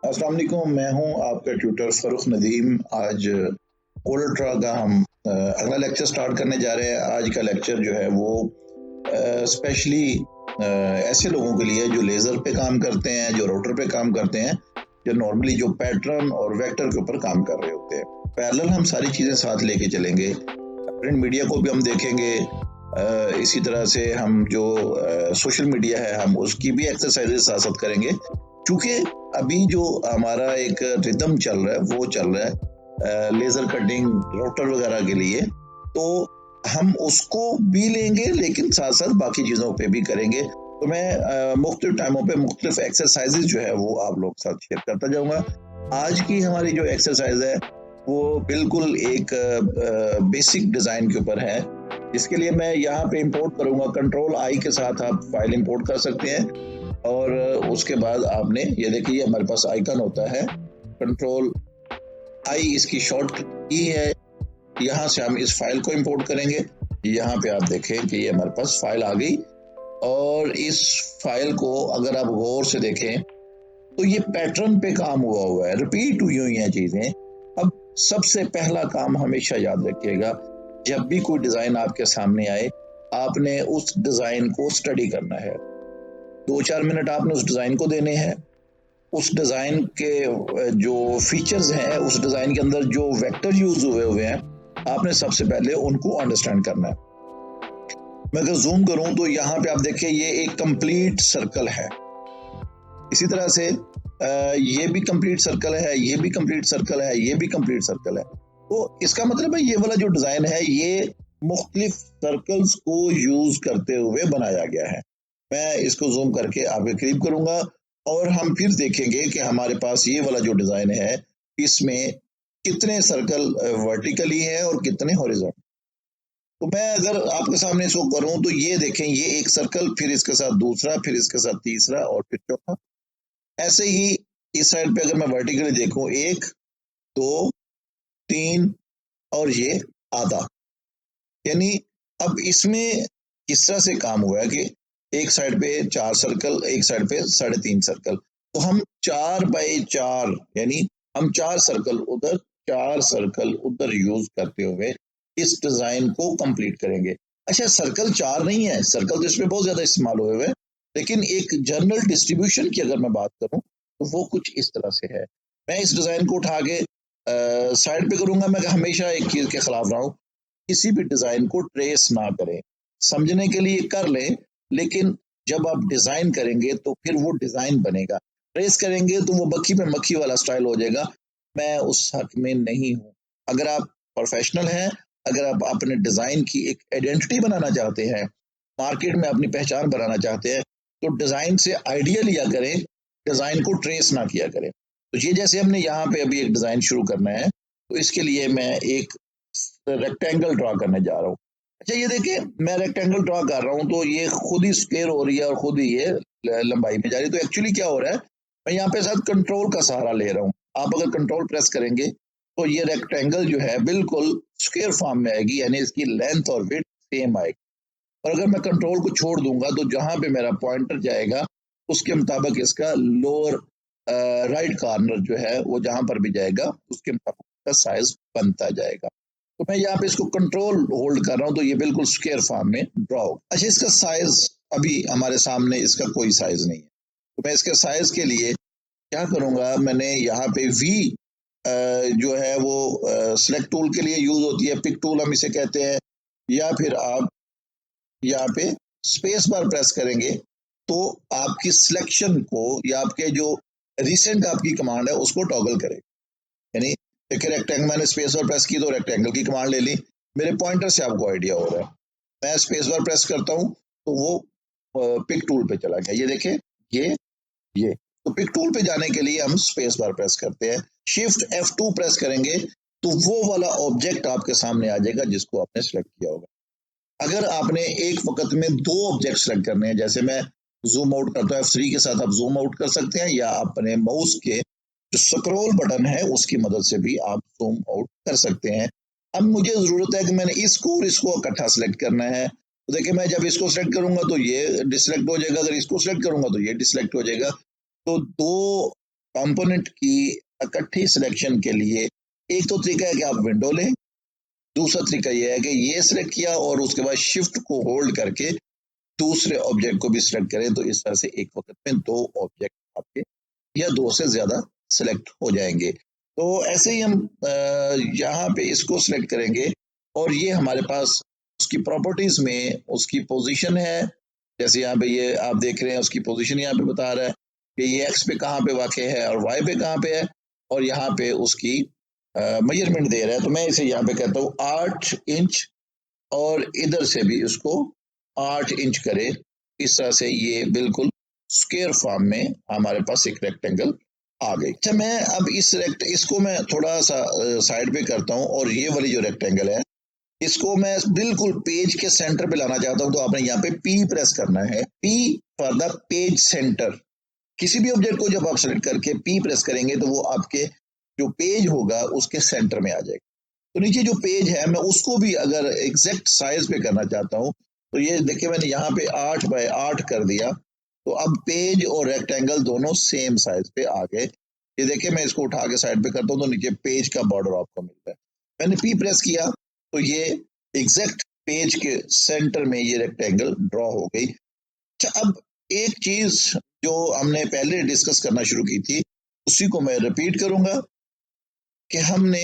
अस्सलाम वालेकुम, मैं हूँ आपका ट्यूटर फ़रूख़ नदीम। आज कोल्ड ड्रा का हम अगला लेक्चर स्टार्ट करने जा रहे हैं। आज का लेक्चर जो है वो स्पेशली ऐसे लोगों के लिए जो लेज़र पे काम करते हैं, जो रोटर पे काम करते हैं, जो नॉर्मली जो पैटर्न और वेक्टर के ऊपर काम कर रहे होते हैं। पैरेलल हम सारी चीज़ें साथ लेके चलेंगे। प्रिंट मीडिया को भी हम देखेंगे। इसी तरह से हम जो सोशल मीडिया है हम उसकी भी एक्सरसाइजेज साथ-साथ करेंगे। चूँकि अभी जो हमारा एक रिदम चल रहा है वो चल रहा है लेज़र कटिंग, रोटर वगैरह के लिए, तो हम उसको भी लेंगे लेकिन साथ-साथ बाकी चीज़ों पे भी करेंगे। तो मैं मुख्तलिफ टाइमों पे मुख्तलिफ एक्सरसाइजेज जो है वो आप लोग के साथ शेयर करता जाऊँगा। आज की हमारी जो एक्सरसाइज है वो बिल्कुल एक बेसिक डिज़ाइन के ऊपर है। इसके लिए मैं यहाँ पे इंपोर्ट करूँगा, कंट्रोल आई के साथ आप फाइल इंपोर्ट कर सकते हैं। और उसके बाद आपने ये देखिए हमारे पास आइकन होता है, कंट्रोल आई इसकी शॉर्ट की है। यहाँ से हम इस फाइल को इंपोर्ट करेंगे। यहाँ पे आप देखें कि ये हमारे पास फाइल आ गई और इस फाइल को अगर आप गौर से देखें तो ये पैटर्न पे काम हुआ है, रिपीट हुई हुई हैं चीजें। अब सबसे पहला काम हमेशा याद रखिएगा, जब भी कोई डिजाइन आपके सामने आए आपने उस डिजाइन को स्टडी करना है। 2-4 मिनट आपने उस डिजाइन को देने हैं। उस डिजाइन के जो फीचर्स हैं, उस डिजाइन के अंदर जो वेक्टर यूज हुए हैं, आपने सबसे पहले उनको अंडरस्टैंड करना है। मैं अगर जूम करूं तो यहाँ पे आप देखिए ये एक कंप्लीट सर्कल है। इसी तरह से ये भी कंप्लीट सर्कल है, ये भी कंप्लीट सर्कल है, ये भी कंप्लीट सर्कल है। तो इसका मतलब है ये वाला जो डिजाइन है ये मुख्तलिफ सर्कल्स को यूज करते हुए बनाया गया है। मैं इसको जूम करके आपके करीब करूंगा और हम फिर देखेंगे कि हमारे पास ये वाला जो डिजाइन है इसमें कितने सर्कल वर्टिकली है और कितने हॉरिजॉन्टल। तो मैं अगर आपके सामने इसको करूं तो ये देखें, ये एक सर्कल, फिर इसके साथ दूसरा, फिर इसके साथ तीसरा और फिर चौथा। ऐसे ही इस साइड पे अगर मैं वर्टिकली देखूं, 1, 2, 3 और ये आधा। यानी अब इसमें किस तरह से काम हुआ है कि एक साइड पे 4 सर्कल, एक साइड पे 3.5 सर्कल। तो हम 4x4 यानी हम 4 सर्कल उधर, 4 सर्कल उधर यूज करते हुए इस डिजाइन को कंप्लीट करेंगे। अच्छा, सर्कल 4 नहीं है, सर्कल तो इसमें बहुत ज्यादा इस्तेमाल हुए हुए, लेकिन एक जनरल डिस्ट्रीब्यूशन की अगर मैं बात करूं तो वो कुछ इस तरह से है। मैं इस डिजाइन को उठा के साइड पे करूंगा। मैं हमेशा एक चीज के खिलाफ रहा हूं, किसी भी डिजाइन को ट्रेस ना करें। समझने के लिए कर लें, लेकिन जब आप डिजाइन करेंगे तो फिर वो डिजाइन बनेगा। ट्रेस करेंगे तो वो मक्खी पे मक्खी वाला स्टाइल हो जाएगा। मैं उस हक में नहीं हूं। अगर आप प्रोफेशनल हैं, अगर आप अपने डिजाइन की एक आइडेंटिटी बनाना चाहते हैं, मार्केट में अपनी पहचान बनाना चाहते हैं, तो डिजाइन से आइडिया लिया करें, डिजाइन को ट्रेस ना किया करें। तो ये जैसे हमने यहाँ पे अभी एक डिजाइन शुरू करना है, तो इसके लिए मैं एक रेक्टेंगल ड्रॉ करने जा रहा हूँ। अच्छा, ये देखिए मैं रेक्टेंगल ड्रॉ कर रहा हूँ तो ये खुद ही स्क्वायर हो रही है और खुद ही ये लंबाई में जा रही है। तो एक्चुअली क्या हो रहा है, मैं यहाँ पे शायद कंट्रोल का सहारा ले रहा हूँ। आप अगर कंट्रोल प्रेस करेंगे तो ये रेक्टेंगल जो है बिल्कुल स्क्वायर फॉर्म में आएगी, यानी इसकी लेंथ और विड्थ सेम आएगी। और अगर मैं कंट्रोल को छोड़ दूंगा तो जहां पे मेरा पॉइंटर जाएगा उसके मुताबिक इसका लोअर राइट कॉर्नर जो है वो जहां पर भी जाएगा उसके मुताबिक इसका साइज बनता जाएगा। तो मैं यहाँ पे इसको कंट्रोल होल्ड कर रहा हूँ तो ये बिल्कुल स्क्वायर फॉर्म में ड्रॉ होगा। अच्छा, इसका साइज अभी हमारे सामने इसका कोई साइज नहीं है, तो मैं इसके साइज के लिए क्या करूंगा, मैंने यहाँ पे वी जो है वो सिलेक्ट टूल के लिए यूज होती है, पिक टूल हम इसे कहते हैं, या फिर आप यहाँ पे स्पेस बार प्रेस करेंगे तो आपकी सिलेक्शन को या आपके जो रिसेंट आपकी कमांड है उसको टॉगल करें। यानी देखिए रेक्टेंगल, मैंने स्पेस बार प्रेस की तो रेक्टेंगल की कमांड ले ली। मेरे पॉइंटर से आपको आइडिया हो रहा है। मैं स्पेस बार प्रेस करता हूँ तो वो पिक टूल पे चला गया। ये देखिए, ये तो पिक टूल पे जाने के लिए हम स्पेस बार प्रेस करते हैं। शिफ्ट F2 प्रेस करेंगे तो वो वाला ऑब्जेक्ट आपके सामने आ जाएगा जिसको आपने सिलेक्ट किया होगा। अगर आपने एक वक्त में 2 ऑब्जेक्ट सेलेक्ट करने हैं, जैसे मैं जूम आउट करता हूँ F3 के साथ, आप जूम आउट कर सकते हैं, या अपने माउस के जो स्क्रॉल बटन है उसकी मदद से भी आप जूम आउट कर सकते हैं। अब मुझे जरूरत है कि मैंने इसको और इसको इकट्ठा सेलेक्ट करना है। तो देखिए मैं जब इसको सेलेक्ट करूंगा तो ये डिसलेक्ट हो जाएगा, अगर इसको सेलेक्ट करूंगा तो ये डिसलेक्ट हो जाएगा। तो 2 कंपोनेंट की इकट्ठी सिलेक्शन के लिए एक तो तरीका है कि आप विंडो लें, दूसरा तरीका यह है कि ये सिलेक्ट किया और उसके बाद शिफ्ट को होल्ड करके दूसरे ऑब्जेक्ट को भी सिलेक्ट करें, तो इस तरह से एक वक्त में दो ऑब्जेक्ट आपके या दो से ज्यादा सिलेक्ट हो जाएंगे। तो ऐसे ही हम यहाँ पे इसको सिलेक्ट करेंगे और ये हमारे पास उसकी प्रॉपर्टीज में उसकी पोजीशन है। जैसे यहाँ पे ये आप देख रहे हैं उसकी पोजीशन यहाँ पे बता रहा है कि ये एक्स पे कहाँ पे वाक़ है और वाई पे कहाँ पे है, और यहाँ पे उसकी मेजरमेंट दे रहा है। तो मैं इसे यहाँ पे कहता हूँ 8 इंच और इधर से भी उसको 8 इंच करे। इस तरह से ये बिल्कुल स्क्वायर फॉर्म में हमारे पास एक रेक्टेंगल आ गई। अच्छा, मैं अब इसको मैं थोड़ा सा साइड पे करता हूँ और ये वाली जो रेक्टेंगल है इसको मैं बिल्कुल पेज के सेंटर पे लाना चाहता हूँ। तो आपने यहाँ पे पी प्रेस करना है, P for the page centre. किसी भी ऑब्जेक्ट को जब आप सेलेक्ट करके पी प्रेस करेंगे तो वो आपके जो पेज होगा उसके सेंटर में आ जाएगा। तो नीचे जो पेज है मैं उसको भी अगर एग्जैक्ट साइज पे करना चाहता हूँ तो ये देखिए मैंने यहाँ पे 8 बाय 8 कर दिया। तो अब पेज और रेक्टेंगल दोनों सेम साइज पे आ गए। ये देखिए मैं इसको उठा के साइड पे करता हूँ तो नीचे पेज का बॉर्डर आपको मिलता है। मैंने पी प्रेस किया तो ये एग्जैक्ट पेज के सेंटर में ये रेक्टेंगल ड्रॉ हो गई। अच्छा, अब एक चीज जो हमने पहले डिस्कस करना शुरू की थी उसी को मैं रिपीट करूंगा कि हमने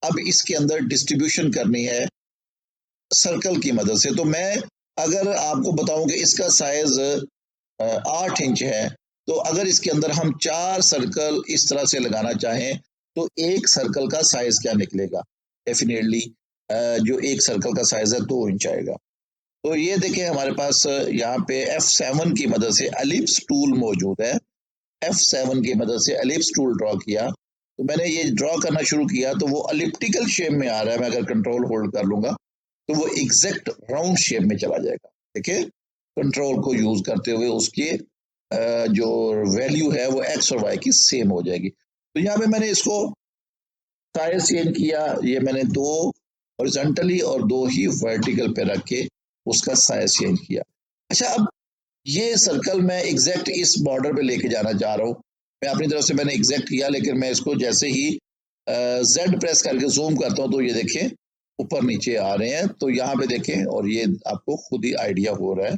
अब इसके अंदर डिस्ट्रीब्यूशन करनी है सर्कल की मदद से। तो मैं अगर आपको बताऊं कि इसका साइज 8 इंच है, तो अगर इसके अंदर हम 4 सर्कल इस तरह से लगाना चाहें तो एक सर्कल का साइज क्या निकलेगा? डेफिनेटली जो एक सर्कल का साइज है 2 इंच आएगा। तो ये देखिए हमारे पास यहाँ पे F7 की मदद से एलिप्स टूल मौजूद है। F7 की मदद से एलिप्स टूल ड्रॉ किया, तो मैंने ये ड्रॉ करना शुरू किया तो वो एलिप्टिकल शेप में आ रहा है। मैं अगर कंट्रोल होल्ड कर लूंगा तो वो एग्जैक्ट राउंड शेप में चला जाएगा। देखिए कंट्रोल को यूज करते हुए उसकी जो वैल्यू है वो एक्स और वाई की सेम हो जाएगी। तो यहाँ पे मैंने इसको साइज चेंज किया, ये मैंने 2 हॉरिजॉन्टली और 2 ही वर्टिकल पे रख के उसका साइज चेंज किया। अच्छा, अब ये सर्कल मैं एग्जैक्ट इस बॉर्डर पे लेके जाना चाह रहा हूँ। मैं अपनी तरफ से मैंने एग्जैक्ट किया, लेकिन मैं इसको जैसे ही जेड प्रेस करके जूम करता हूँ तो ये देखें ऊपर नीचे आ रहे हैं। तो यहाँ पे देखें और ये आपको खुद ही आइडिया हो रहा है।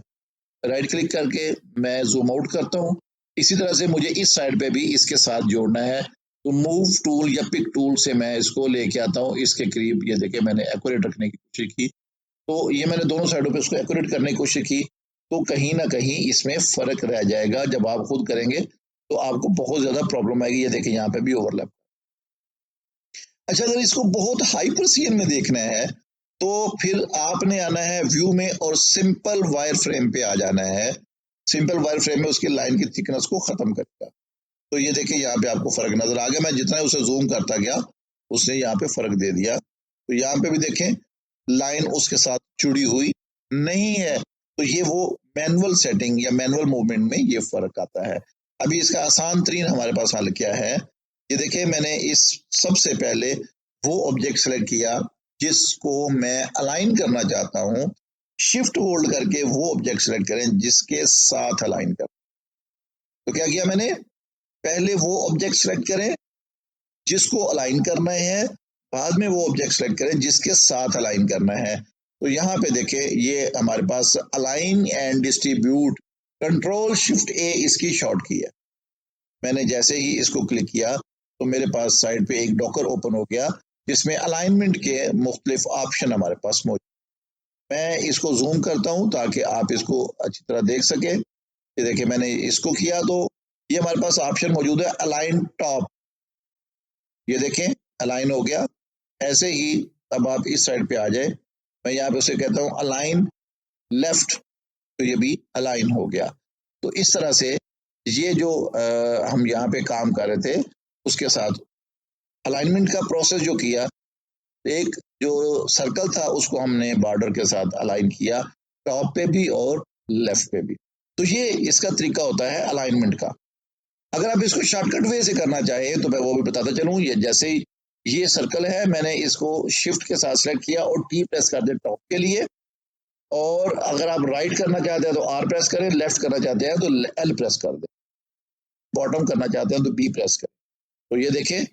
राइट क्लिक करके मैं जूम आउट करता हूँ। इसी तरह से मुझे इस साइड पे भी इसके साथ जोड़ना है, तो मूव टूल या पिक टूल से मैं इसको लेके आता हूँ इसके करीब। ये देखिए मैंने एक्यूरेट रखने की कोशिश की, तो ये मैंने दोनों साइडों पे इसको एक्यूरेट करने की कोशिश की, तो कहीं ना कहीं इसमें फर्क रह जाएगा। जब आप खुद करेंगे तो आपको बहुत ज्यादा प्रॉब्लम आएगी। ये देखिए यहाँ पे भी ओवरलैप। अच्छा, अगर इसको बहुत हाई प्रेसिजन में देखना है तो फिर आपने आना है व्यू में और सिंपल वायर फ्रेम पे आ जाना है। सिंपल वायर फ्रेम में उसकी लाइन की थिकनेस को खत्म करेगा। तो ये देखिए यहाँ पे आपको फर्क नजर आ गया। मैं जितना उसे जूम करता गया उसने यहाँ पे फर्क दे दिया। तो यहाँ पे भी देखें लाइन उसके साथ जुड़ी हुई नहीं है। तो ये वो मैनुअल सेटिंग या मैनुअल मूवमेंट में ये फर्क आता है। अभी इसका आसान तरीन हमारे पास हल क्या है, ये देखिए मैंने इस सबसे पहले वो ऑब्जेक्ट सेलेक्ट किया जिसको मैं अलाइन करना चाहता हूँ। शिफ्ट होल्ड करके वो ऑब्जेक्ट सेलेक्ट करें जिसके साथ अलाइन कर। तो क्या किया मैंने, पहले वो ऑब्जेक्ट सेलेक्ट करें जिसको अलाइन करना है, बाद में वो ऑब्जेक्ट सेलेक्ट करें जिसके साथ अलाइन करना है। तो यहाँ पे देखें ये हमारे पास align and distribute control shift A इसकी शॉर्ट की है। मैंने जैसे ही इसको क्लिक किया तो मेरे पास साइड पे एक डॉकर ओपन हो गया जिसमें अलाइनमेंट के मुख्तलिफ ऑप्शन हमारे पास मौजूद। मैं इसको जूम करता हूँ ताकि आप इसको अच्छी तरह देख सके। ये देखिए मैंने इसको किया तो ये हमारे पास ऑप्शन मौजूद है अलाइन टॉप। ये देखें अलाइन हो गया। ऐसे ही अब आप इस साइड पे आ जाए, मैं यहाँ पे उसे कहता हूँ अलाइन लेफ्ट, तो ये भी अलाइन हो गया। तो इस तरह से ये जो हम यहाँ पे काम कर रहे थे उसके साथ अलाइनमेंट का प्रोसेस जो किया, एक जो सर्कल था उसको हमने बॉर्डर के साथ अलाइन किया, टॉप पे भी और लेफ्ट पे भी। तो ये इसका तरीका होता है अलाइनमेंट का। अगर आप इसको शॉर्टकट वे से करना चाहें तो मैं वो भी बताता चलूँ। ये जैसे ही ये सर्कल है मैंने इसको शिफ्ट के साथ सेलेक्ट किया और टी प्रेस कर दे टॉप के लिए, और अगर आप राइट करना चाहते हैं तो आर प्रेस करें, लेफ्ट करना चाहते हैं तो एल प्रेस कर दें, बॉटम करना चाहते हैं तो बी प्रेस करें। तो ये देखें,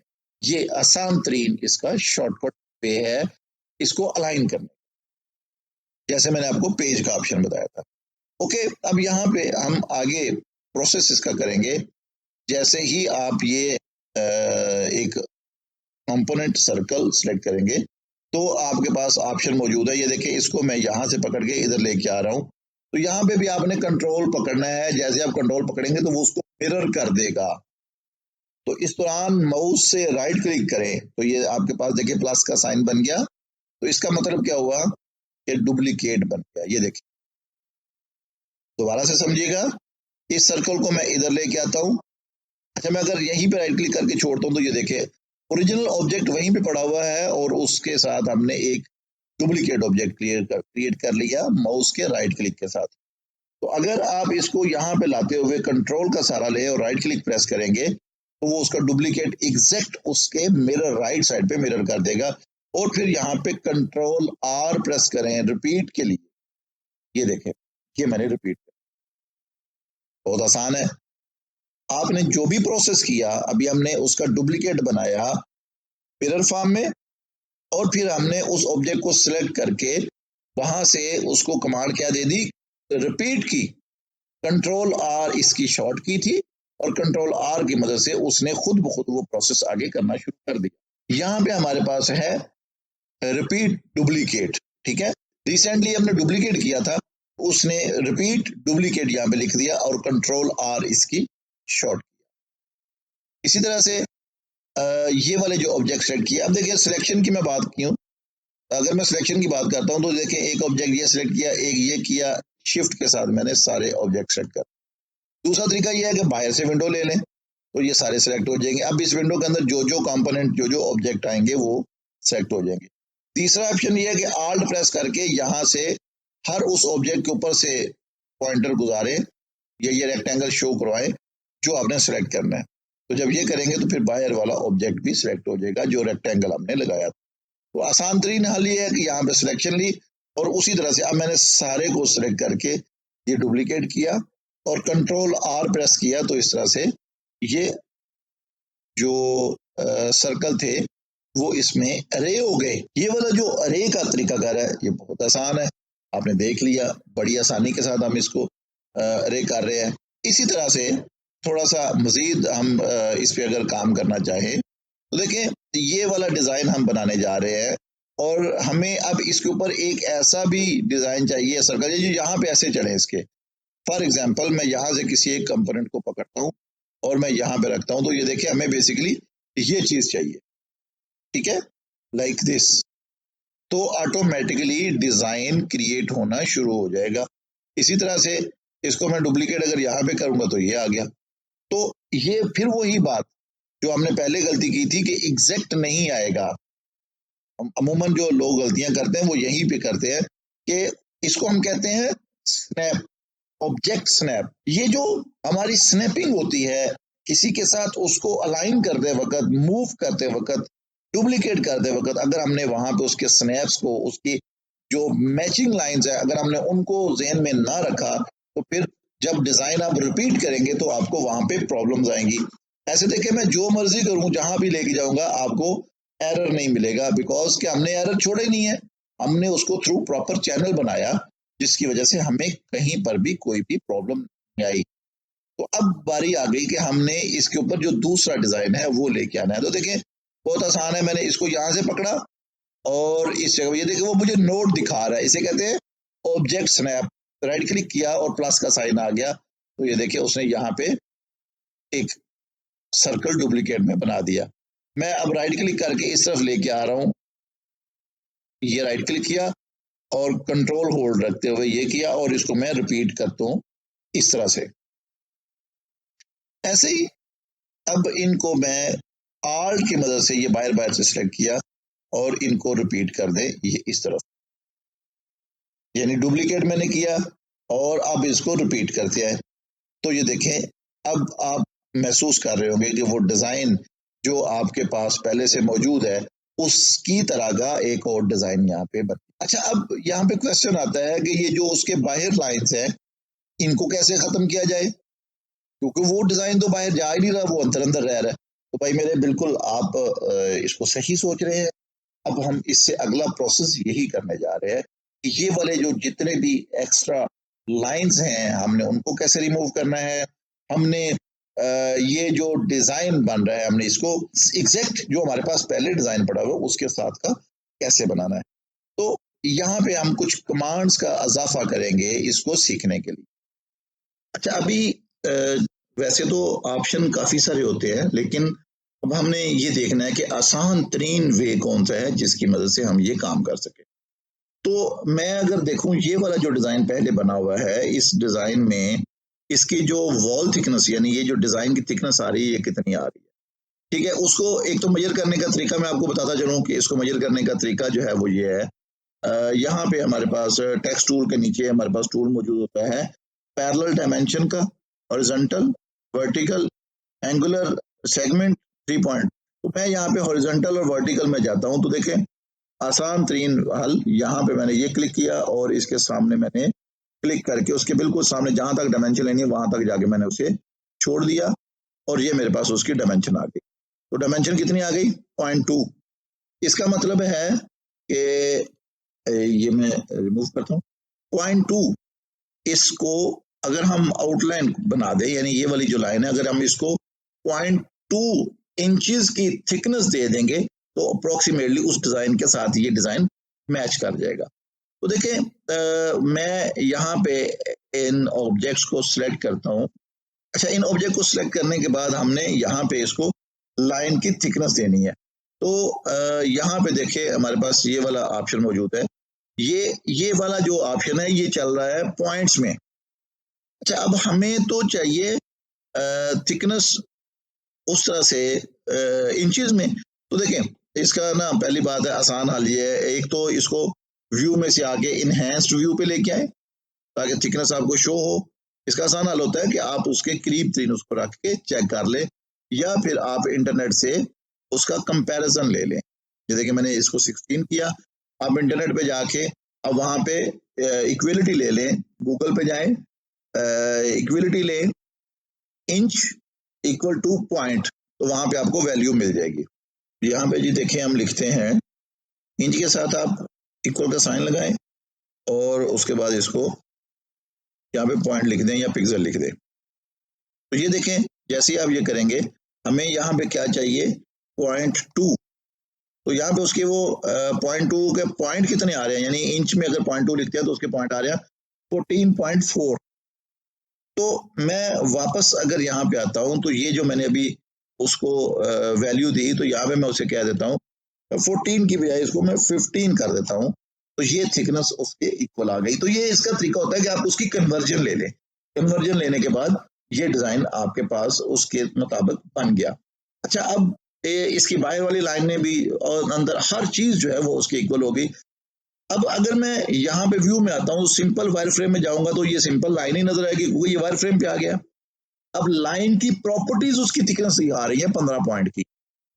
ये आसान तरीन इसका शॉर्टकट वे है इसको अलाइन करने, जैसे मैंने आपको पेज का ऑप्शन बताया था। ओके, अब यहाँ पे हम आगे प्रोसेस इसका करेंगे। जैसे ही आप ये एक कंपोनेंट सर्कल सिलेक्ट करेंगे तो आपके पास ऑप्शन मौजूद है। ये देखिए, इसको मैं यहाँ से पकड़ के इधर लेके आ रहा हूँ। तो यहाँ पे भी आपने कंट्रोल पकड़ना है। जैसे आप कंट्रोल पकड़ेंगे तो वो उसको मिरर कर देगा। तो इस दौरान माउस से राइट क्लिक करें तो ये आपके पास देखिए प्लस का साइन बन गया। तो इसका मतलब क्या हुआ कि डुप्लीकेट बन गया। ये देखिए, दोबारा से समझिएगा, इस सर्कल को मैं इधर लेके आता हूँ। अच्छा, मैं अगर यहीं पे राइट क्लिक करके छोड़ता हूँ तो ये देखिए ओरिजिनल ऑब्जेक्ट वहीं पे पड़ा हुआ है और उसके साथ हमने एक डुप्लीकेट ऑब्जेक्ट क्रिएट कर लिया माउस के राइट क्लिक के साथ। तो अगर आप इसको यहाँ पे लाते हुए कंट्रोल का सहारा ले और राइट क्लिक प्रेस करेंगे तो वो उसका डुप्लीकेट एग्जैक्ट उसके मिरर राइट साइड पे मिरर कर देगा। और फिर यहाँ पे कंट्रोल आर प्रेस करें रिपीट के लिए। ये देखें, ये मैंने रिपीट किया। बहुत आसान है। आपने जो भी प्रोसेस किया, अभी हमने उसका डुप्लीकेट बनाया मिरर फॉर्म में और फिर हमने उस ऑब्जेक्ट को सिलेक्ट करके वहां से उसको कमांड क्या दे दी, रिपीट की। कंट्रोल आर इसकी शॉर्ट की थी और कंट्रोल आर की मदद से उसने खुद ब खुद वो प्रोसेस आगे करना शुरू कर दिया। यहाँ पे हमारे पास है रिपीट डुप्लीकेट। ठीक है, रिसेंटली हमने डुप्लीकेट किया था, उसने रिपीट डुप्लीकेट यहाँ पे लिख दिया और कंट्रोल आर इसकी शॉर्ट किया। इसी तरह से ये वाले जो ऑब्जेक्ट सेलेक्ट किया, अब देखिए सिलेक्शन की मैं बात की हूँ। अगर मैं सिलेक्शन की बात करता हूँ तो देखिए एक ऑब्जेक्ट ये सिलेक्ट किया, एक ये किया, शिफ्ट के साथ मैंने सारे ऑब्जेक्ट सेलेक्ट कर। दूसरा तरीका ये है कि बाहर से विंडो ले लें तो ये सारे सिलेक्ट हो जाएंगे। अब इस विंडो के अंदर जो जो कंपोनेंट जो जो ऑब्जेक्ट आएंगे वो सेलेक्ट हो जाएंगे। तीसरा ऑप्शन ये है कि आल्ट प्रेस करके यहाँ से हर उस ऑब्जेक्ट के ऊपर से पॉइंटर गुजारे या ये रेक्टेंगल शो करवाए जो आपने सेलेक्ट करना है। तो जब ये करेंगे तो फिर बाहर वाला ऑब्जेक्ट भी सिलेक्ट हो जाएगा जो रेक्टेंगल हमने लगाया। तो आसान तरीन हल ये है कि यहाँ पे सिलेक्शन ली और उसी तरह से अब मैंने सारे को सिलेक्ट करके ये डुप्लीकेट किया और कंट्रोल आर प्रेस किया तो इस तरह से ये जो सर्कल थे वो इसमें अरे हो गए। ये वाला जो अरे का तरीकाकार है ये बहुत आसान है, आपने देख लिया, बड़ी आसानी के साथ हम इसको अरे कर रहे हैं। इसी तरह से थोड़ा सा मजीद हम इस पे अगर काम करना चाहें तो देखें, ये वाला डिजाइन हम बनाने जा रहे हैं और हमें अब इसके ऊपर एक ऐसा भी डिजाइन चाहिए सर्कल जो यहाँ पे ऐसे चढ़े इसके। फॉर एग्जाम्पल, मैं यहाँ से किसी एक कंपोनेंट को पकड़ता हूँ और मैं यहाँ पे रखता हूँ तो ये देखिए हमें बेसिकली ये चीज चाहिए। ठीक है, लाइक दिस। तो ऑटोमेटिकली डिजाइन क्रिएट होना शुरू हो जाएगा। इसी तरह से इसको मैं डुप्लीकेट अगर यहाँ पे करूंगा तो ये आ गया। तो ये फिर वही बात जो हमने पहले गलती की थी कि एग्जैक्ट नहीं आएगा। अमूमन जो लोग गलतियां करते हैं वो यहीं पे करते हैं कि इसको हम कहते हैं स्नैप, ऑब्जेक्ट स्नैप। ये जो हमारी स्नैपिंग होती है किसी के साथ उसको अलाइन करते वक्त, मूव करते वक्त, डुप्लीकेट करते वक्त, अगर हमने वहां पे उसके स्नैप्स को, उसकी जो मैचिंग लाइंस है, अगर हमने उनको जहन में ना रखा तो फिर जब डिजाइन आप रिपीट करेंगे तो आपको वहां पे प्रॉब्लम्स आएंगी। ऐसे देखिए, मैं जो मर्जी करूं, जहां भी लेके जाऊंगा आपको एरर नहीं मिलेगा, बिकॉज कि हमने एरर छोड़े नहीं है, हमने उसको थ्रू प्रॉपर चैनल बनाया जिसकी वजह से हमें कहीं पर भी कोई भी प्रॉब्लम नहीं आई। तो अब बारी आ गई कि हमने इसके ऊपर जो दूसरा डिजाइन है वो लेके आना है। तो देखें, बहुत आसान है, मैंने इसको यहाँ से पकड़ा और इस जगह ये देखिए वो मुझे नोट दिखा रहा है, इसे कहते हैं ऑब्जेक्ट स्नैप। राइट क्लिक किया और प्लस का साइन आ गया तो ये देखिए उसने यहाँ पे एक सर्कल डुप्लीकेट में बना दिया। मैं अब राइट क्लिक करके इस तरफ लेके आ रहा हूँ, ये राइट क्लिक किया और कंट्रोल होल्ड रखते हुए ये किया और इसको मैं रिपीट करता हूँ इस तरह से। ऐसे ही अब इनको मैं आल्ट की मदद से ये बाहर बाहर से सिलेक्ट किया और इनको रिपीट कर दें ये इस तरफ, यानी डुप्लीकेट मैंने किया और अब इसको रिपीट करते हैं। तो ये देखें, अब आप महसूस कर रहे होंगे कि वो डिजाइन जो आपके पास पहले से मौजूद है उसकी तरह का एक और डिजाइन यहाँ पे बन। अच्छा, अब यहाँ पे क्वेश्चन आता है कि ये जो उसके बाहर लाइंस है इनको कैसे खत्म किया जाए, क्योंकि वो डिजाइन तो बाहर जा ही नहीं रहा, वो अंदर अंदर रह रहा है। तो भाई मेरे बिल्कुल आप इसको सही सोच रहे हैं। अब हम इससे अगला प्रोसेस यही करने जा रहे हैं कि ये वाले जो जितने भी एक्स्ट्रा लाइंस हैं हमने उनको कैसे रिमूव करना है। हमने ये जो डिजाइन बन रहा है हमने इसको एग्जैक्ट जो हमारे पास पहले डिजाइन पड़ा हुआ है उसके साथ का कैसे बनाना है। तो यहाँ पे हम कुछ कमांड्स का इजाफा करेंगे इसको सीखने के लिए। अच्छा अभी अ, वैसे तो ऑप्शन काफी सारे होते हैं लेकिन अब हमने ये देखना है कि आसान तरीन वे कौन सा है जिसकी मदद से हम ये काम कर सके। तो मैं अगर देखूं ये वाला जो डिजाइन पहले बना हुआ है इस डिजाइन में इसकी जो वॉल थिकनेस यानी ये जो डिजाइन की थिकनेस आ रही है ये कितनी आ रही है। ठीक है, उसको एक तो मेजर करने का तरीका मैं आपको बताता चलूं कि इसको मेजर करने का तरीका जो है वो ये है। यहाँ पे हमारे पास टेक्स्ट टूल के नीचे हमारे पास टूल मौजूद होता है पैरेलल डायमेंशन का, horizontal, vertical, angular, segment, 3 point. तो मैं यहाँ पे हॉरिजॉन्टल और वर्टिकल में जाता हूँ तो देखें आसान तरीन हल, यहाँ पे मैंने ये क्लिक किया और इसके सामने मैंने क्लिक करके उसके बिल्कुल सामने जहां तक डायमेंशन लेनी है वहां तक जाके मैंने उसे छोड़ दिया और ये मेरे पास उसकी डायमेंशन आ गई। तो डायमेंशन कितनी आ गई? 0.2। इसका मतलब है कि ये मैं रिमूव करता हूँ 0.2। इसको अगर हम आउटलाइन बना दें यानी ये वाली जो लाइन है अगर हम इसको 0.2 इंचेस की थिकनेस दे देंगे तो अप्रोक्सीमेटली उस डिजाइन के साथ ये डिजाइन मैच कर जाएगा। तो देखें मैं यहाँ पे इन ऑब्जेक्ट्स को सिलेक्ट करता हूँ। अच्छा इन ऑब्जेक्ट को सिलेक्ट करने के बाद हमने यहाँ पे इसको लाइन की थिकनेस देनी है। तो यहाँ पे देखिए हमारे पास ये वाला ऑप्शन मौजूद है। ये वाला जो ऑप्शन है ये चल रहा है पॉइंट्स में। अच्छा अब हमें तो चाहिए थिकनेस उस तरह से इंचेस में। तो देखें इसका ना पहली बात है आसान हल ये है, एक तो इसको व्यू में से आके इनहेंस्ड व्यू पे लेके आए ताकि थिकनेस आपको शो हो। इसका आसान हल होता है कि आप उसके करीब तरीन उसको रख के चेक कर ले या फिर आप इंटरनेट से उसका कंपैरिजन ले लें। ये देखिए मैंने इसको 16 किया। आप इंटरनेट पे जाके अब वहां पे इक्वलिटी ले लें, गूगल पे जाएं, इक्वलिटी लें इंच इक्वल टू पॉइंट, तो वहां पे आपको वैल्यू मिल जाएगी। यहाँ पे जी देखिए हम लिखते हैं इंच के साथ आप इक्वल का साइन लगाएं और उसके बाद इसको यहाँ पे पॉइंट लिख दें या पिक्सल लिख दें। तो ये देखें जैसे ही आप ये करेंगे हमें यहाँ पे क्या चाहिए 0.2। तो यहाँ पे उसके वो 0.2 के पॉइंट कितने आ रहे हैं यानी इंच में अगर 0.2 लिखते हैं तो उसके पॉइंट आ रहे हैं 14.4। तो मैं वापस अगर यहाँ पे आता हूँ तो ये जो मैंने अभी उसको वैल्यू दी तो यहाँ पे मैं उसे कह देता हूँ 14 की बजाय इसको मैं 15 कर देता हूँ। तो ये थिकनेस उसके इक्वल आ गई। तो ये इसका तरीका होता है कि आप उसकी कन्वर्जन ले लें। कन्वर्जन लेने के बाद ये डिजाइन आपके पास उसके मुताबिक बन गया। अच्छा अब इसकी बाहर वाली लाइन में भी और अंदर हर चीज जो है वो उसके इक्वल होगी। अब अगर मैं यहाँ पे व्यू में आता हूँ सिंपल वायर फ्रेम में जाऊंगा तो ये सिंपल लाइन ही नजर आएगी क्योंकि ये वायर फ्रेम पे आ गया। अब लाइन की प्रॉपर्टीज उसकी थिकनेस आ रही है 15 पॉइंट की।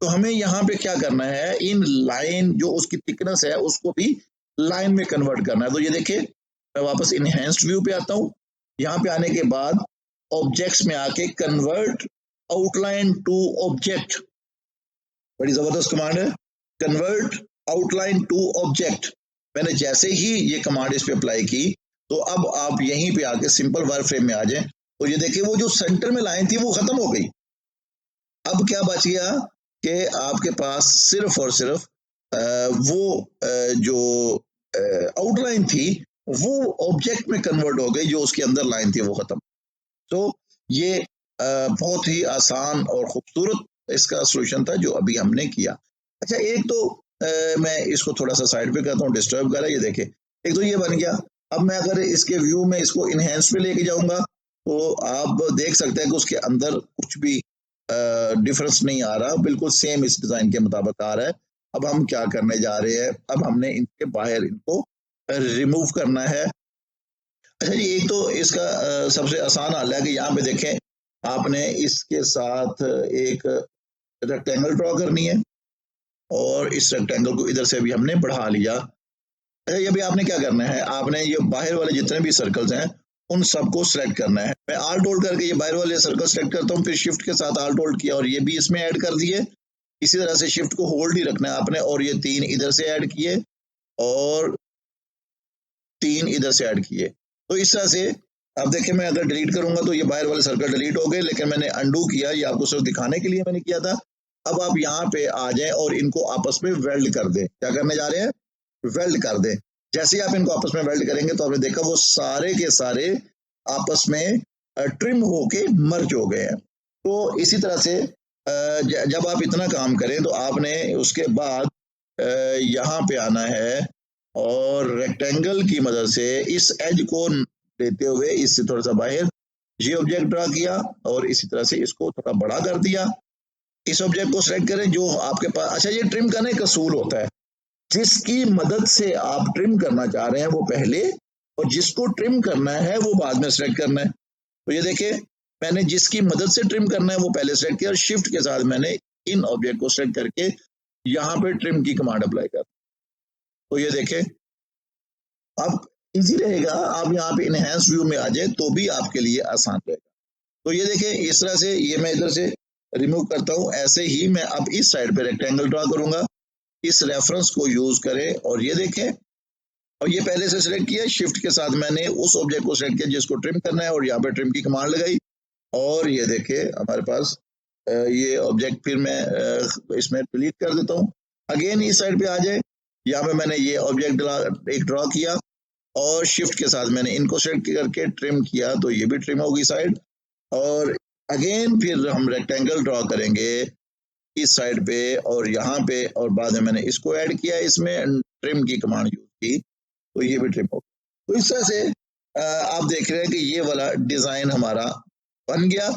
तो हमें यहाँ पे क्या करना है इन लाइन जो उसकी थिकनेस है उसको भी लाइन में कन्वर्ट करना है। तो ये देखिए मैं वापस इनहेंस्ड व्यू पे आता हूँ। यहाँ पे आने के बाद ऑब्जेक्ट्स में आके कन्वर्ट आउटलाइन टू ऑब्जेक्ट, बड़ी जबरदस्त कमांड है, कन्वर्ट आउटलाइन टू ऑब्जेक्ट। मैंने जैसे ही ये कमांड इस पे अप्लाई की तो अब आप यहीं पे आके सिंपल वायर फ्रेम में आ जाएं। तो ये देखिए वो जो सेंटर में लाइन थी वो खत्म हो गई। अब क्या बच गया कि आपके पास सिर्फ और सिर्फ वो जो आउटलाइन थी वो ऑब्जेक्ट में कन्वर्ट हो गई, जो उसके अंदर लाइन थी वो खत्म। तो ये बहुत ही आसान और खूबसूरत इसका सोल्यूशन था जो अभी हमने किया। अच्छा एक तो मैं इसको थोड़ा सा साइड पे करता हूँ, डिस्टर्ब कर रहा है, ये देखे एक तो ये बन गया। अब मैं अगर इसके व्यू में इसको इनहेंस पे लेके जाऊंगा तो आप देख सकते हैं कि उसके अंदर कुछ भी डिफरेंस नहीं आ रहा, बिल्कुल सेम इस डिजाइन के मुताबिक आ रहा है। अब हम क्या करने जा रहे हैं, अब हमने इनके बाहर इनको रिमूव करना है। अच्छा जी एक तो इसका सबसे आसान हल है कि यहाँ पे देखें आपने इसके साथ एक रेक्टेंगल ड्रॉ करनी है और इस रेक्टेंगल को इधर से भी हमने बढ़ा लिया। अच्छा ये भी आपने क्या करना है, आपने ये बाहर वाले जितने भी सर्कल्स हैं उन सबको सेलेक्ट करना है। मैं आल्ट होल्ड करके ये बाहर वाले सर्कल सेलेक्ट करता हूँ, फिर शिफ्ट के साथ आल्ट होल्ड किया और ये भी इसमें ऐड कर दिए। इसी तरह से शिफ्ट को होल्ड ही रखना है आपने और ये 3 इधर से ऐड किए और 3 इधर से ऐड किए। तो इस तरह से अब देखिए मैं अगर डिलीट करूंगा तो ये बाहर वाले सर्कल डिलीट हो गए, लेकिन मैंने अंडू किया, ये आपको सिर्फ दिखाने के लिए मैंने किया था। अब आप यहाँ पे आ जाएं और इनको आपस में वेल्ड कर दें। क्या करने जा रहे हैं? वेल्ड कर दें। जैसे ही आप इनको आपस में वेल्ड करेंगे तो आपने देखा वो सारे के सारे आपस में ट्रिम होके मर्ज हो गए हैं। तो इसी तरह से जब आप इतना काम करें तो आपने उसके बाद यहाँ पे आना है और रेक्टेंगल की मदद से इस एज को लेते हुए इससे थोड़ा सा बाहर ये ऑब्जेक्ट ड्रा किया और इसी तरह से इसको थोड़ा बड़ा कर दिया। इस ऑब्जेक्ट को सिलेक्ट करें जो आपके पास। अच्छा, ये ट्रिम करने का असूल होता है, जिसकी मदद से आप ट्रिम करना चाह रहे हैं वो पहले और जिसको ट्रिम करना है वो बाद में सिलेक्ट करना है। तो ये देखिए मैंने जिसकी मदद से ट्रिम करना है वो पहले सिलेक्ट किया और शिफ्ट के साथ मैंने इन ऑब्जेक्ट को सिलेक्ट करके यहाँ पे ट्रिम की कमांड अप्लाई कर। तो ये देखें अब इजी रहेगा, आप यहाँ पे इनहेंस व्यू में आ जाए तो भी आपके लिए आसान रहेगा। तो ये देखें इस तरह से ये मैं इधर से रिमूव करता हूँ। ऐसे ही मैं अब इस साइड पे रेक्टेंगल ड्रा करूंगा, इस रेफरेंस को यूज करें और ये देखें और ये पहले से सिलेक्ट किया, शिफ्ट के साथ मैंने उस ऑब्जेक्ट को सिलेक्ट किया जिसको ट्रिम करना है और यहाँ पे ट्रिम की कमांड लगाई और ये देखे हमारे पास ये ऑब्जेक्ट फिर मैं इसमें डिलीट कर देता हूँ। अगेन इस साइड पे आ जाए, यहाँ पे मैंने ये ऑब्जेक्ट एक ड्रॉ किया और शिफ्ट के साथ मैंने इनको सेलेक्ट करके ट्रिम किया तो ये भी ट्रिम होगी साइड। और अगेन फिर हम रेक्टेंगल ड्रॉ करेंगे इस साइड पे और यहाँ पे और बाद में मैंने इसको ऐड किया, इसमें ट्रिम की कमांड यूज की तो ये भी ट्रिम होगी। तो इस तरह से आप देख रहे हैं कि ये वाला डिजाइन हमारा बन गया।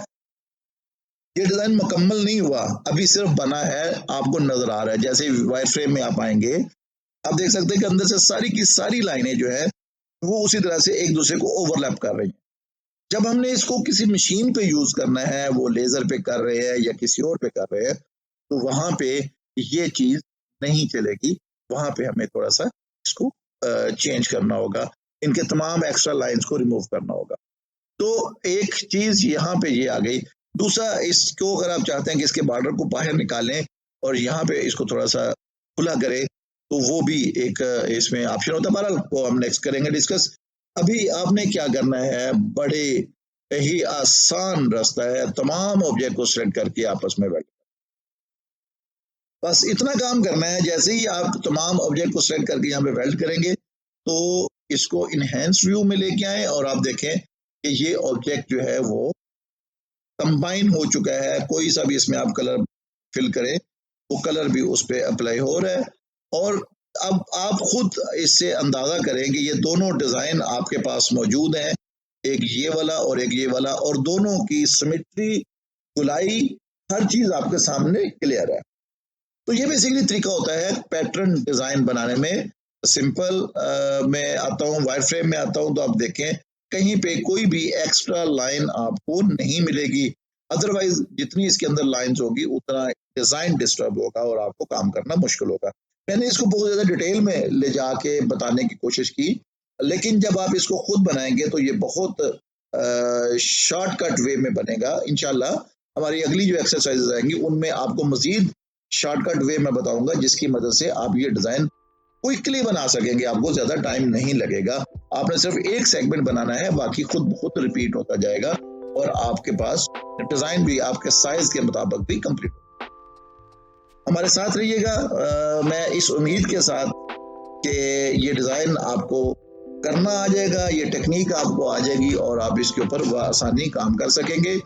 ये डिजाइन मुकम्मल नहीं हुआ, अभी सिर्फ बना है, आपको नजर आ रहा है। जैसे वायर फ्रेम में आप आएंगे आप देख सकते हैं कि अंदर से सारी की सारी लाइनें जो है वो उसी तरह से एक दूसरे को ओवरलैप कर रही हैं। जब हमने इसको किसी मशीन पे यूज करना है, वो लेजर पे कर रहे हैं या किसी और पे कर रहे हैं, तो वहां पे ये चीज नहीं चलेगी, वहां पे हमें थोड़ा सा इसको चेंज करना होगा, इनके तमाम एक्स्ट्रा लाइंस को रिमूव करना होगा। तो एक चीज यहाँ पे ये आ गई। दूसरा, इसको अगर आप चाहते हैं कि इसके बॉर्डर को बाहर निकालें और यहाँ पे इसको थोड़ा सा खुला करें तो वो भी एक इसमें ऑप्शन होता है। बहरहाल वो हम नेक्स्ट करेंगे डिस्कस। अभी आपने क्या करना है, बड़े ही आसान रास्ता है, तमाम ऑब्जेक्ट को सिलेक्ट करके आपस में बैठ, बस इतना काम करना है। जैसे ही आप तमाम ऑब्जेक्ट को सिलेक्ट करके यहाँ पे वेल्ड करेंगे तो इसको इनहेंस व्यू में लेके आए और आप देखें कि ये ऑब्जेक्ट जो है वो कंबाइन हो चुका है। कोई सा भी इसमें आप कलर फिल करें वो कलर भी उस पर अप्लाई हो रहा है। और अब आप खुद इससे अंदाजा करें कि ये दोनों डिजाइन आपके पास मौजूद हैं, एक ये वाला और एक ये वाला, और दोनों की सिमेट्री, गुलाई, हर चीज आपके सामने क्लियर है। तो ये बेसिकली तरीका होता है पैटर्न डिजाइन बनाने में। सिंपल मैं आता हूँ वायर फ्रेम में आता हूँ तो आप देखें कहीं पे कोई भी एक्स्ट्रा लाइन आपको नहीं मिलेगी, अदरवाइज जितनी इसके अंदर लाइंस होगी उतना डिजाइन डिस्टर्ब होगा और आपको काम करना मुश्किल होगा। मैंने इसको बहुत ज्यादा डिटेल में ले जाके बताने की कोशिश की, लेकिन जब आप इसको खुद बनाएंगे तो ये बहुत शॉर्टकट वे में बनेगा। इंशाल्लाह हमारी अगली जो एक्सरसाइजेज आएंगी उनमें आपको मजीद शॉर्टकट वे में बताऊंगा जिसकी मदद से आप ये डिजाइन क्विकली बना सकेंगे, आपको ज्यादा टाइम नहीं लगेगा। आपने सिर्फ एक सेगमेंट बनाना है, बाकी खुद रिपीट होता जाएगा और आपके पास डिजाइन भी आपके साइज के मुताबिक भी कंप्लीट होगा। हमारे साथ रहिएगा मैं इस उम्मीद के साथ कि ये डिजाइन आपको करना आ जाएगा, ये टेक्निक आपको आ जाएगी और आप इसके ऊपर आसानी काम कर सकेंगे।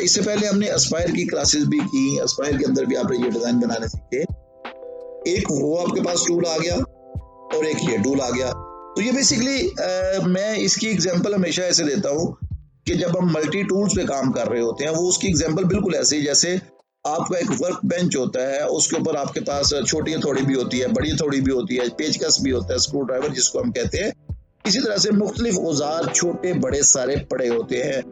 इससे पहले हमने एस्पायर की क्लासेस भी की, एस्पायर के अंदर भी आपने ये डिजाइन बनाने सीखे। एक वो आपके पास टूल आ गया और एक ये टूल आ गया। तो ये बेसिकली मैं इसकी एग्जांपल हमेशा ऐसे देता हूँ कि जब हम मल्टी टूल्स पे काम कर रहे होते हैं, वो उसकी एग्जांपल बिल्कुल ऐसे ही जैसे आपका एक वर्क बेंच होता है, उसके ऊपर आपके पास छोटी थोड़ी भी होती है, बड़ी थोड़ी भी होती है, पेचकस भी होता है, स्क्रू ड्राइवर जिसको हम कहते हैं। इसी तरह से मुख्तलिफ औजार छोटे बड़े सारे पड़े होते हैं।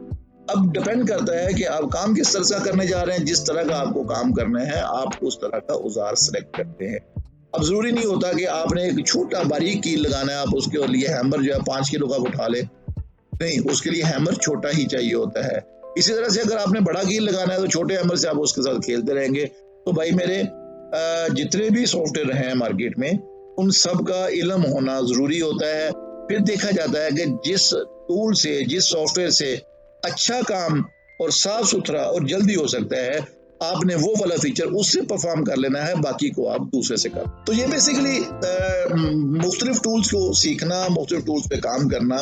अब डिपेंड करता है कि आप काम किस तरह से करने जा रहे हैं, जिस तरह का आपको काम करना है आप उस तरह का औजार सेलेक्ट करते हैं। अब जरूरी नहीं होता कि आपने एक छोटा बारीक कील लगाना है, आप उसके लिए हैमर जो है 5 किलो का उठा ले, नहीं, उसके लिए हैमर छोटा ही चाहिए होता है। इसी तरह से अगर आपने बड़ा कील लगाना है तो छोटे हैमर से आप उसके साथ खेलते रहेंगे। तो भाई मेरे जितने भी सॉफ्टवेयर हैं मार्केट में, उन सब का इल्म होना ज़रूरी होता है। फिर देखा जाता है कि जिस टूल से, जिस सॉफ्टवेयर से अच्छा काम और साफ-सुथरा और जल्दी हो सकता है, आपने वो वाला फीचर उससे परफॉर्म कर लेना है, बाकी को आप दूसरे से कर। तो ये बेसिकली मुख्तलिफ टूल्स को सीखना, मुख्तलिफ टूल्स पे काम करना,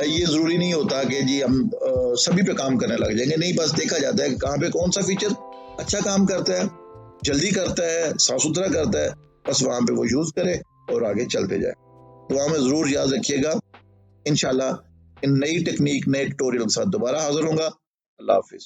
ये ज़रूरी नहीं होता कि जी हम सभी पे काम करने लग जाएंगे। नहीं, बस देखा जाता है कि कहाँ पे कौन सा फीचर अच्छा काम करता है, जल्दी करता है, साफ सुथरा करता है, बस वहां पे वो यूज करे और आगे चलते जाए। दुआ में जरूर याद रखिएगा। इंशाल्लाह इन नई टेक्निक, नए ट्यूटोरियल के साथ दोबारा हाजिर होगा। अल्लाह हाफिज।